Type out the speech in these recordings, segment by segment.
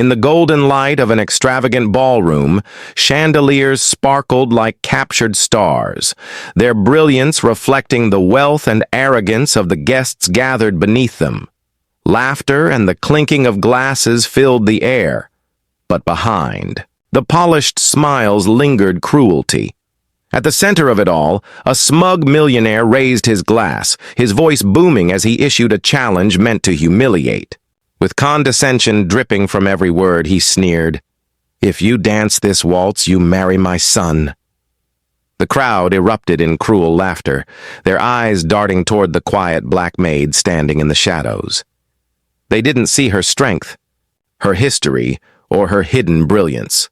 In the golden light of an extravagant ballroom, chandeliers sparkled like captured stars, their brilliance reflecting the wealth and arrogance of the guests gathered beneath them. Laughter and the clinking of glasses filled the air, but behind, the polished smiles lingered cruelty. At the center of it all, a smug millionaire raised his glass, his voice booming as he issued a challenge meant to humiliate. With condescension dripping from every word, he sneered, "If you dance this waltz, you marry my son." The crowd erupted in cruel laughter, their eyes darting toward the quiet black maid standing in the shadows. They didn't see her strength, her history, or her hidden brilliance.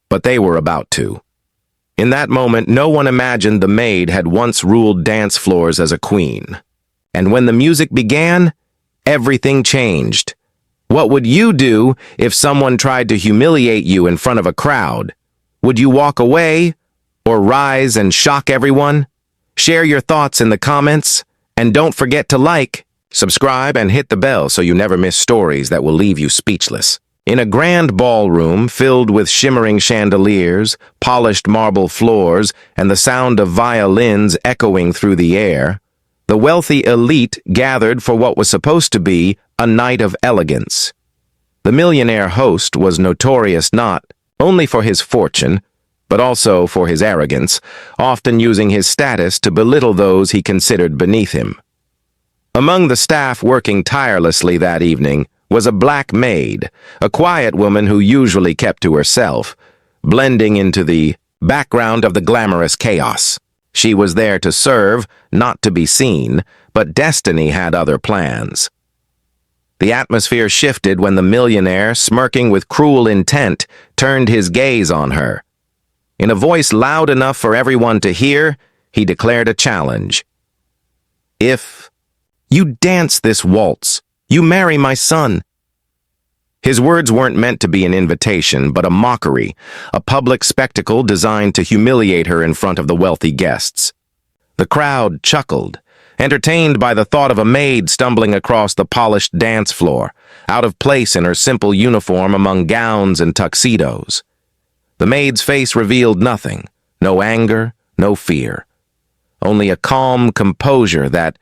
But they were about to. In that moment, no one imagined the maid had once ruled dance floors as a queen. And when the music began, everything changed. What would you do if someone tried to humiliate you in front of a crowd? Would you walk away or rise and shock everyone? Share your thoughts in the comments, and don't forget to like, subscribe, and hit the bell so you never miss stories that will leave you speechless. In a grand ballroom filled with shimmering chandeliers, polished marble floors, and the sound of violins echoing through the air, the wealthy elite gathered for what was supposed to be a night of elegance. The millionaire host was notorious not only for his fortune, but also for his arrogance, often using his status to belittle those he considered beneath him. Among the staff working tirelessly that evening was a black maid, a quiet woman who usually kept to herself, blending into the background of the glamorous chaos. She was there to serve, not to be seen, but destiny had other plans. The atmosphere shifted when the millionaire, smirking with cruel intent, turned his gaze on her. In a voice loud enough for everyone to hear, he declared a challenge. "If you dance this waltz, you marry my son." His words weren't meant to be an invitation, but a mockery, a public spectacle designed to humiliate her in front of the wealthy guests. The crowd chuckled, entertained by the thought of a maid stumbling across the polished dance floor, out of place in her simple uniform among gowns and tuxedos. The maid's face revealed nothing, no anger, no fear, only a calm composure that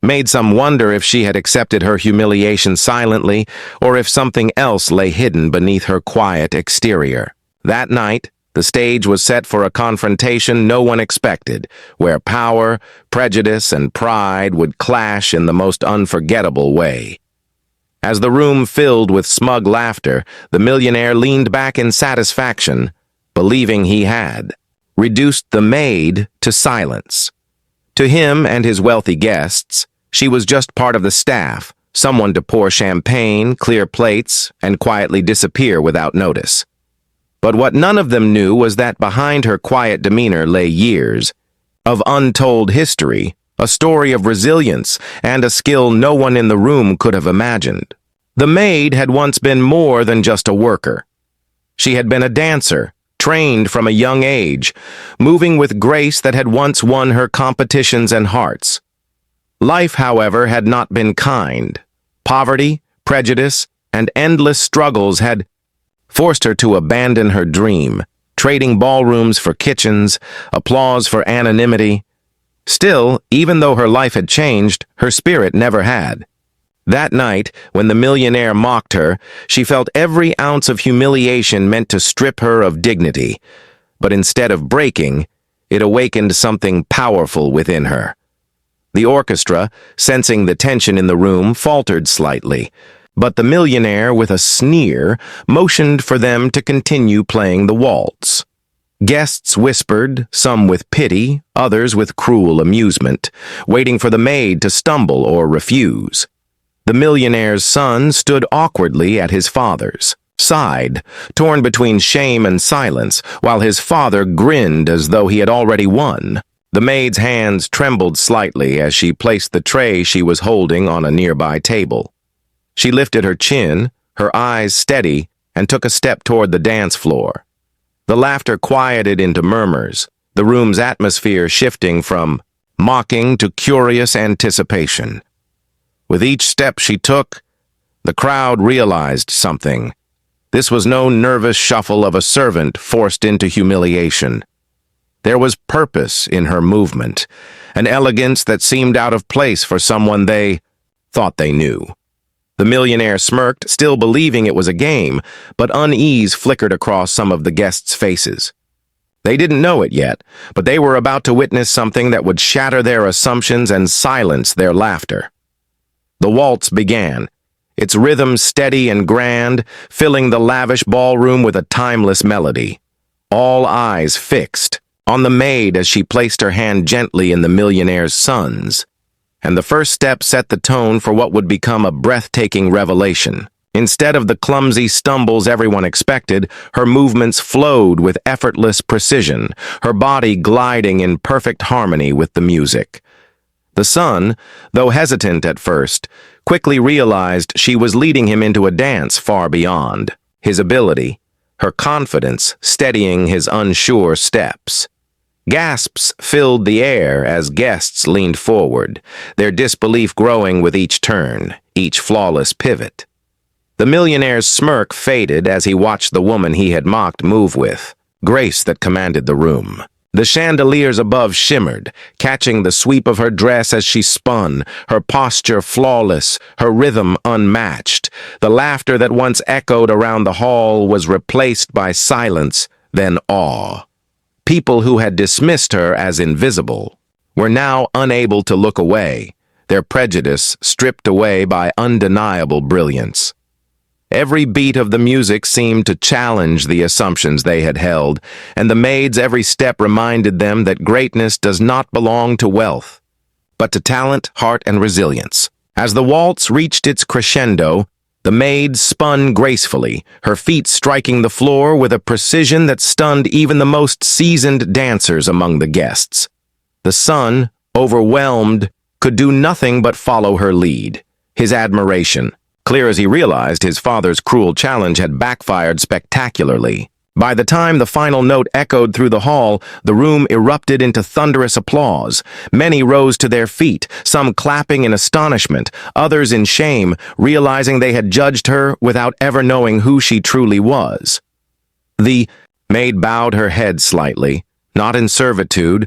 made some wonder if she had accepted her humiliation silently or if something else lay hidden beneath her quiet exterior. That night, the stage was set for a confrontation no one expected, where power, prejudice, and pride would clash in the most unforgettable way. As the room filled with smug laughter, the millionaire leaned back in satisfaction, believing he had reduced the maid to silence. To him and his wealthy guests, she was just part of the staff, someone to pour champagne, clear plates, and quietly disappear without notice. But what none of them knew was that behind her quiet demeanor lay years of untold history, a story of resilience, and a skill no one in the room could have imagined. The maid had once been more than just a worker. She had been a dancer, trained from a young age, moving with grace that had once won her competitions and hearts. Life, however, had not been kind. Poverty, prejudice, and endless struggles had forced her to abandon her dream, trading ballrooms for kitchens, applause for anonymity. Still, even though her life had changed, her spirit never had. That night, when the millionaire mocked her, she felt every ounce of humiliation meant to strip her of dignity. But instead of breaking, it awakened something powerful within her. The orchestra, sensing the tension in the room, faltered slightly, but the millionaire, with a sneer, motioned for them to continue playing the waltz. Guests whispered, some with pity, others with cruel amusement, waiting for the maid to stumble or refuse. The millionaire's son stood awkwardly at his father's side, torn between shame and silence, while his father grinned as though he had already won. The maid's hands trembled slightly as she placed the tray she was holding on a nearby table. She lifted her chin, her eyes steady, and took a step toward the dance floor. The laughter quieted into murmurs, the room's atmosphere shifting from mocking to curious anticipation. With each step she took, the crowd realized something. This was no nervous shuffle of a servant forced into humiliation. There was purpose in her movement, an elegance that seemed out of place for someone they thought they knew. The millionaire smirked, still believing it was a game, but unease flickered across some of the guests' faces. They didn't know it yet, but they were about to witness something that would shatter their assumptions and silence their laughter. The waltz began, its rhythm steady and grand, filling the lavish ballroom with a timeless melody. All eyes fixed on the maid as she placed her hand gently in the millionaire's son's. And the first step set the tone for what would become a breathtaking revelation. Instead of the clumsy stumbles everyone expected, her movements flowed with effortless precision, her body gliding in perfect harmony with the music. The son, though hesitant at first, quickly realized she was leading him into a dance far beyond his ability, her confidence steadying his unsure steps. Gasps filled the air as guests leaned forward, their disbelief growing with each turn, each flawless pivot. The millionaire's smirk faded as he watched the woman he had mocked move with grace that commanded the room. The chandeliers above shimmered, catching the sweep of her dress as she spun, her posture flawless, her rhythm unmatched. The laughter that once echoed around the hall was replaced by silence, then awe. People who had dismissed her as invisible were now unable to look away, their prejudice stripped away by undeniable brilliance. Every beat of the music seemed to challenge the assumptions they had held, and the maid's every step reminded them that greatness does not belong to wealth, but to talent, heart, and resilience. As the waltz reached its crescendo, the maid spun gracefully, her feet striking the floor with a precision that stunned even the most seasoned dancers among the guests. The son, overwhelmed, could do nothing but follow her lead, his admiration, clear as he realized his father's cruel challenge had backfired spectacularly. By the time the final note echoed through the hall, the room erupted into thunderous applause. Many rose to their feet, some clapping in astonishment, others in shame, realizing they had judged her without ever knowing who she truly was. The maid bowed her head slightly, not in servitude,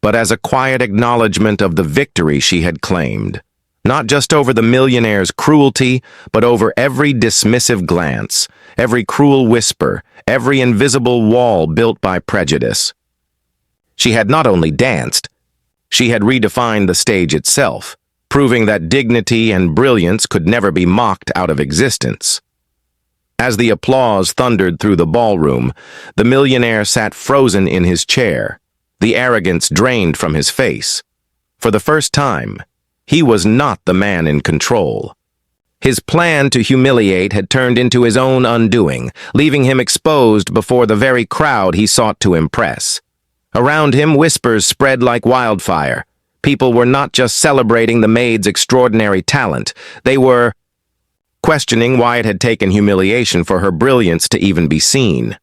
but as a quiet acknowledgement of the victory she had claimed. Not just over the millionaire's cruelty, but over every dismissive glance, every cruel whisper, every invisible wall built by prejudice. She had not only danced, she had redefined the stage itself, proving that dignity and brilliance could never be mocked out of existence. As the applause thundered through the ballroom, the millionaire sat frozen in his chair, the arrogance drained from his face. For the first time, he was not the man in control. His plan to humiliate had turned into his own undoing, leaving him exposed before the very crowd he sought to impress. Around him, whispers spread like wildfire. People were not just celebrating the maid's extraordinary talent, they were questioning why it had taken humiliation for her brilliance to even be seen.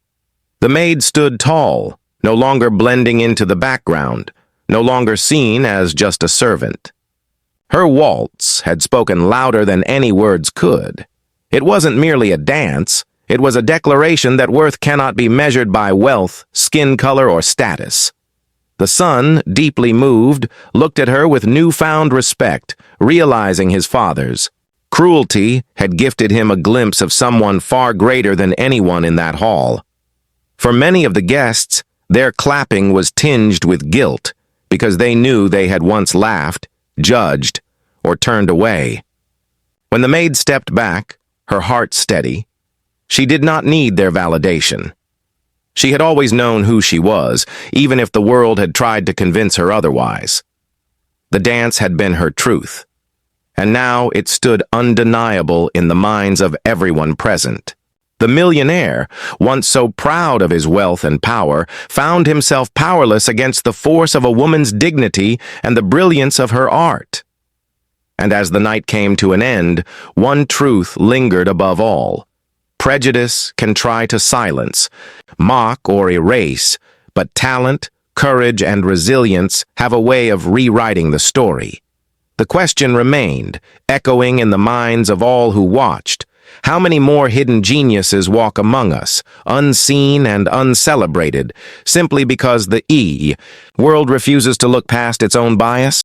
The maid stood tall, no longer blending into the background, no longer seen as just a servant. Her waltz had spoken louder than any words could. It wasn't merely a dance, it was a declaration that worth cannot be measured by wealth, skin color, or status. The son, deeply moved, looked at her with newfound respect, realizing his father's cruelty had gifted him a glimpse of someone far greater than anyone in that hall. For many of the guests, their clapping was tinged with guilt, because they knew they had once laughed, judged, or turned away. When the maid stepped back, her heart steady, she did not need their validation. She had always known who she was, even if the world had tried to convince her otherwise. The dance had been her truth, and now it stood undeniable in the minds of everyone present. The millionaire, once so proud of his wealth and power, found himself powerless against the force of a woman's dignity and the brilliance of her art. And as the night came to an end, one truth lingered above all. Prejudice can try to silence, mock, or erase, but talent, courage, and resilience have a way of rewriting the story. The question remained, echoing in the minds of all who watched: How many more hidden geniuses walk among us, unseen and uncelebrated, simply because the world refuses to look past its own bias?